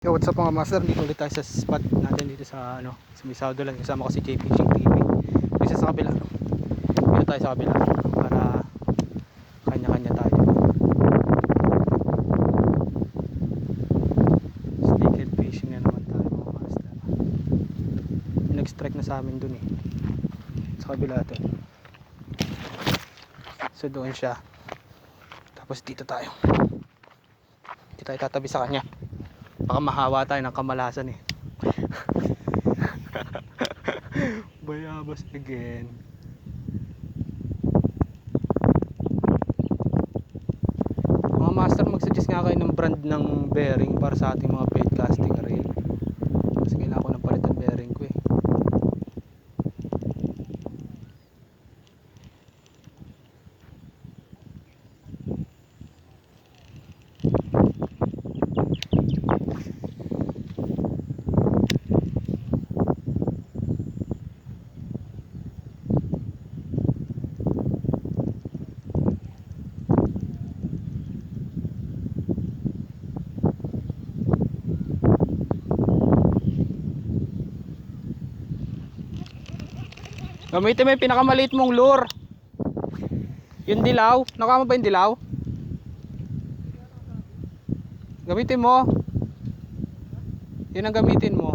Yo, what's up mga master? Dito ulit tayo sa spot natin dito sa sa may Saudolan. Kasama ko si J Fishing TV. Isa sa kabila. Dito tayo sa kabila para kanya-kanya tayo. Snakehead fishing na naman tayo mga master. Nag-strike na sa amin dun sa kabila to. So doon siya. Tapos dito tayo. Dito tayo tatabi sa kanya. Baka mahawa tayo ng kamalasan Bayabas again. Mga master, mag-suggest nga kayo ng brand ng bearing para sa ating mga bait casting reel. Kasi kailangan ko ng palitan bearing ko Gamitin mo yung pinakamaliit mong lure. Yung dilaw. Nakama ba yung dilaw? Gamitin mo. Yun ang gamitin mo.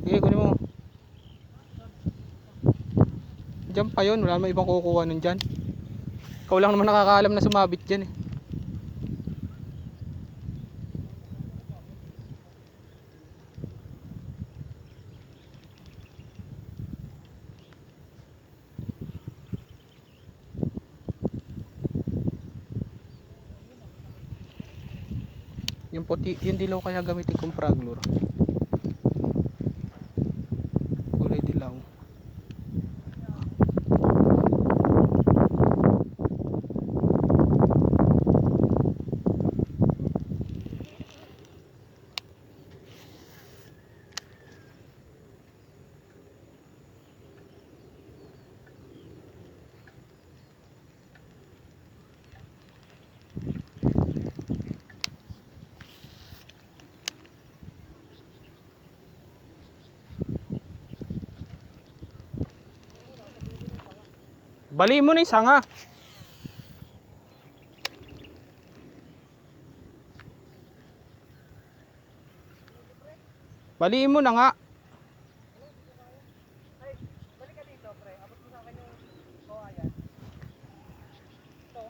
Sige, kunin mo. Diyan pa yun. Wala naman ibang kukuha nun dyan. Ikaw lang naman nakakaalam na sumabit dyan Yung puti, yung dilaw kaya gamitin kong frog lure. Kulay dilaw. Bali mo na yung sanga. Baliin mo na nga. Ay, balik ka dito, pre. Abot mo sa akin yung ayan. Ito.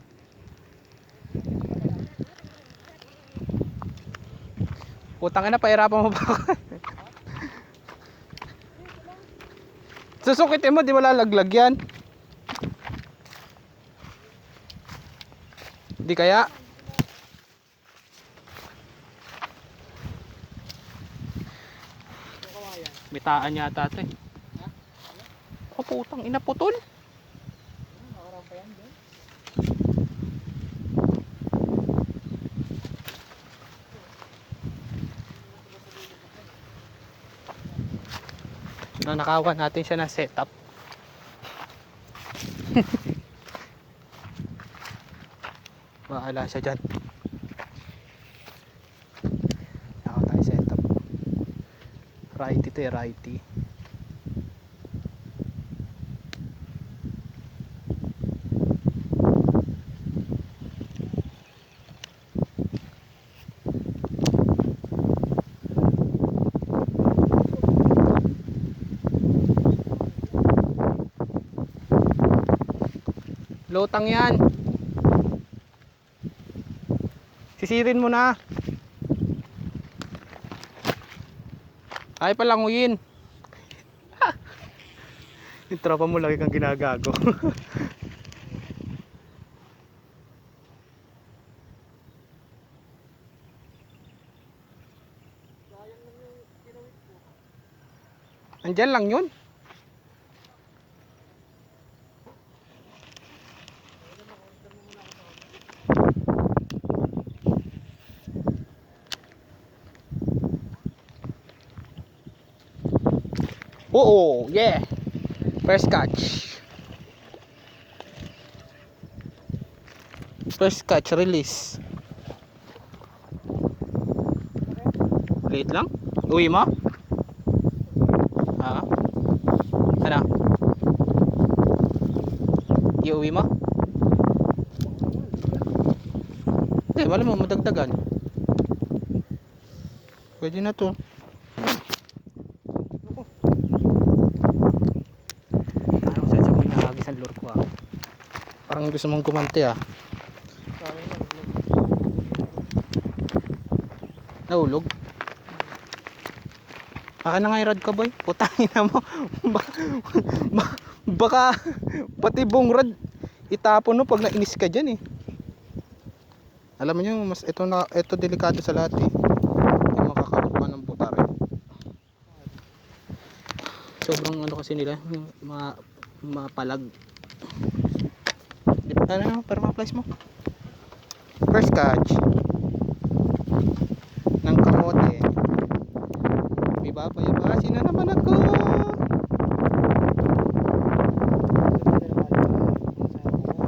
Putang ina, pahirapan mo pa ako. Susukitin mo, di mo lalaglag yan. Di kaya? Bitaan yata ito Oh, putang ina, putol. Nakarang pa yan dyan. Nakawan natin siya na setup. Maala siya dyan. Nakaw tayo setup. Righty to righty. Lutang yan. Sisirin mo na. Ay palanguyin. Yung tropa mo lagi kang ginagago. Andyan lang yun. Oo, yeah. First catch. First catch, release. Late lang? Uwi mo? Ha? Ano? Iuwi mo? Hindi, wala mo, madagdagan. Pwede na to. Parang sensa ko inahagis ang lure ko ah. Parang gusto mong kumante ah. Nahulog. Akin na nga yung rod ko boy. Putangin na mo. Baka pati buong rod itapon mo pag nainis ka dyan eh. Alam niyo mas ito delikado sa lahat eh. Hindi makakabot pa ng butare. Sobrang ano kasi nila, mapalag. Ano, pero ma-flies mo. First catch ng kamote. May babayabasin na naman ako.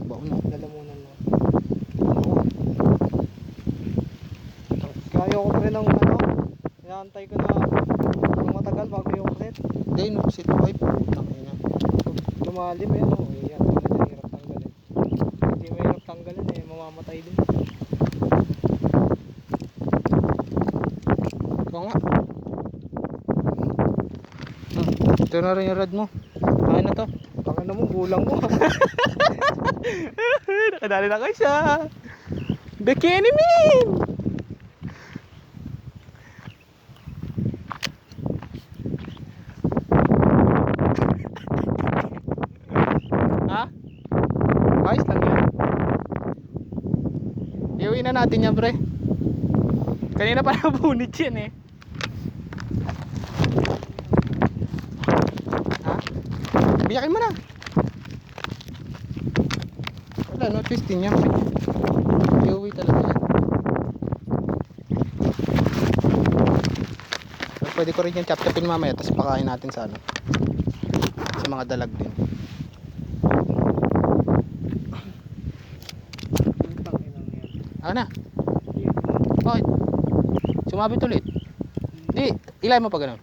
Baon mo. Lalamunan mo. Kaya ko pa rin ng ano. Inaantay ko na ng matagal bago yung ulit. Hindi, no, sit wipe. Tangina. Lumalim eh. Oh, yan. Hirap tanggalin. Hindi mahirap tanggalin eh. Mamamatay din. Ikaw nga. Ito na rin yung rod mo. Kaya na to. Baka naman gulang mo. Nakadali na kayo siya. Bikini man! Ha? Ayos lang yan. Iuwi na natin yan pre. Kanina pa nabunit yan eh. Ha? Biyakin mo na. Wala no, twisting yan pre. Iuwi talaga yan. Pwede ko rin yung chap-chapin mamaya tapos pakain natin sa ano, sa mga dalag din. Ano na? Bakit? Sumabit ulit. Di, ilay mo pa ganun.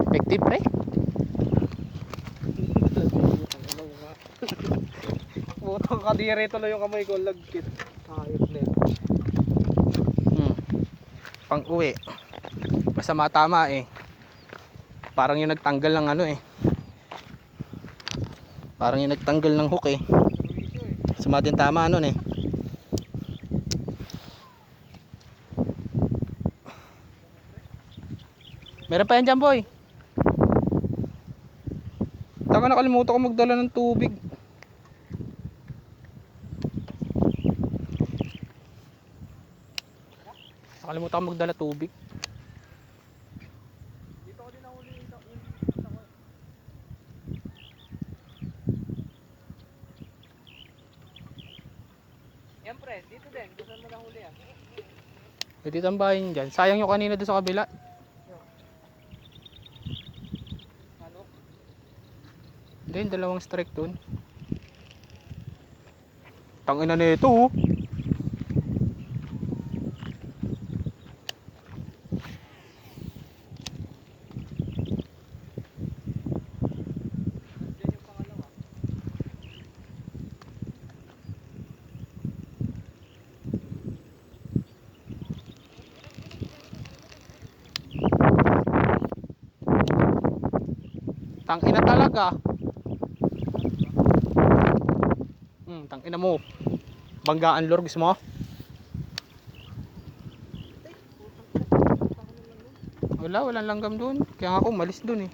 Effective pre? Butang kadire tuloy yung kamay ko. Lagkit. Ayot na yun. Pang uwi. Masama tama eh. Parang yung nagtanggal ng ano eh. Parang yung nagtanggal ng hook eh. Sama din tama nun eh. Meron pa yan dyan boy. Taka nakalimutan ko magdala ng tubig. Nakalimutan ko magdala tubig. Dito ko din nahuli ito. Yan pre, dito din. Gusto mo lang huli yan. Pwede tambahin dyan. Sayang yung kanina doon sa kabila. Ano? Hindi, yung dalawang strike doon. Tangina na ito oh. Diyan yung pangalawa. Tangina talaga. Tangina mo. Banggaan lure gusto mo? Walang langgam doon. Kaya nga ako malis doon eh.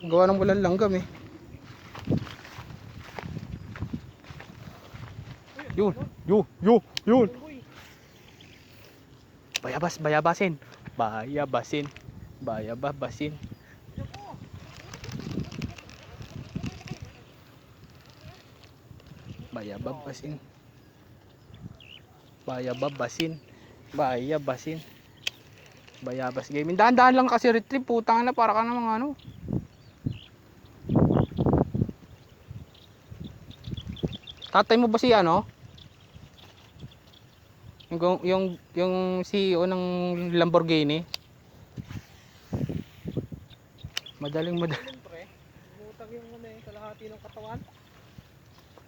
Gawa ng walang langgam eh. Yun. Yun. Bayabasin. Bayabas gaming. Dahan-dahan lang kasi retrieve. Putang na para ka namang ano. Tatay mo ba si ano? Yung CEO ng Lamborghini. Madaling. Ganun pre. Bumutag yung ano eh, kalahati ng katawan.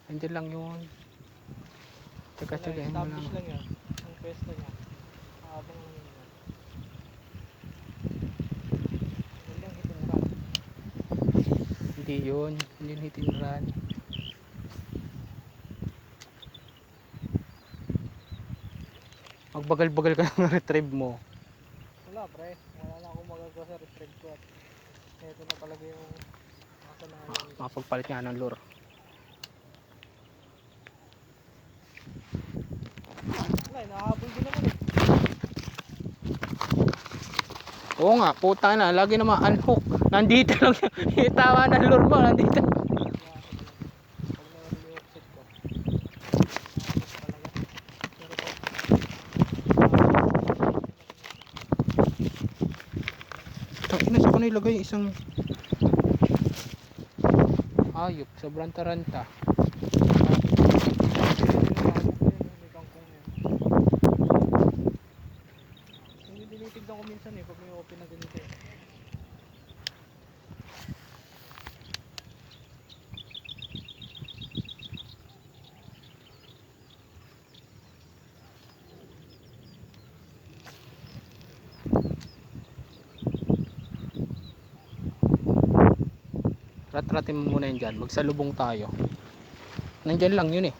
Hindi lang yun. Teka-teka mo lang. Establish lang yan. Ang pwesto niya. Habang ano yun. Yun lang hitungan. Hindi yun. Hindi yun hit and run. Magbagal-bagal ka ng retrieve mo. Wala pre. Wala na akong magagawa sa retrieve ko at ito na talaga yung nakasanayan. Makapagpalit nga ng lure. Wala, nahabol din naman eh. Oo nga, puta na. Lagi naman unhook. Nandito lang yung tama ng lure mo. Nandito. Pag nare-reset ko. Talaga. Pero Tangina, sa ko na ilagay isang ayop. Sobrang taranta. hindi tinitignan ko minsan eh pag may open na ganito eh. Rat-ratin mo muna yun dyan. Magsalubong tayo. Nandyan lang yun eh.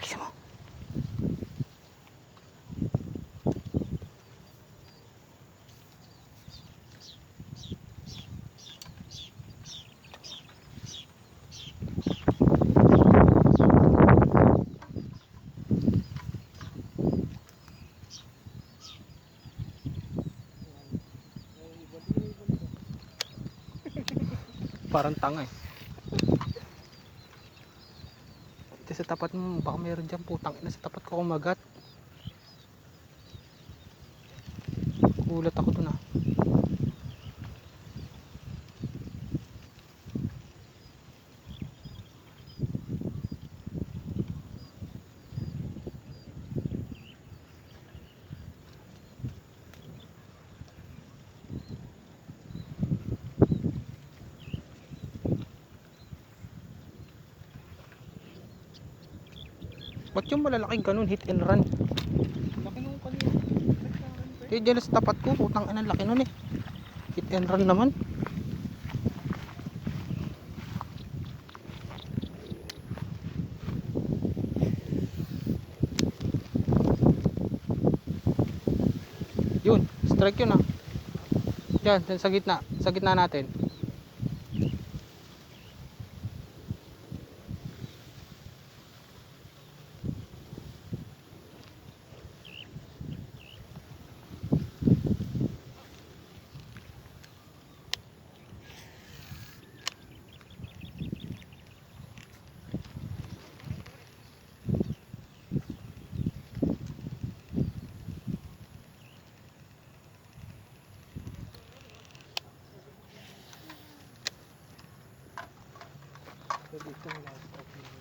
Ayos mo. Parang tanga eh. Ito sa tapat mo, baka meron dyan putang ina sa tapat ko kumagat. Gulat ako dun ah. Ba't yung malalaking ganun, hit and run? Laki nung kanina. Check sa akin pre. Eh, dyan sa tapat ko, putang ina, laki nun eh. Hit and run naman. Yun, strike yun ah. Yan, sa gitna natin. So dito yung last stop na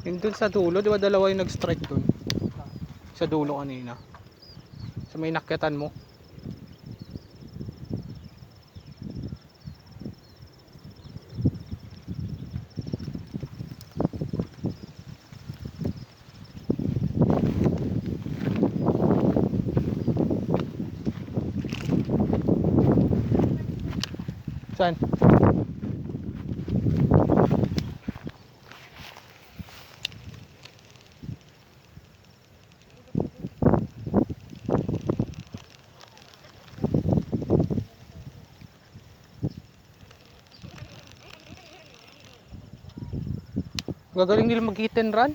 Yung dun sa dulo, di ba dalawa yung nag-strike dun? Sa dulo kanina. Sa may nakyatan mo. Saan? Gagaling nila mag-hit and run.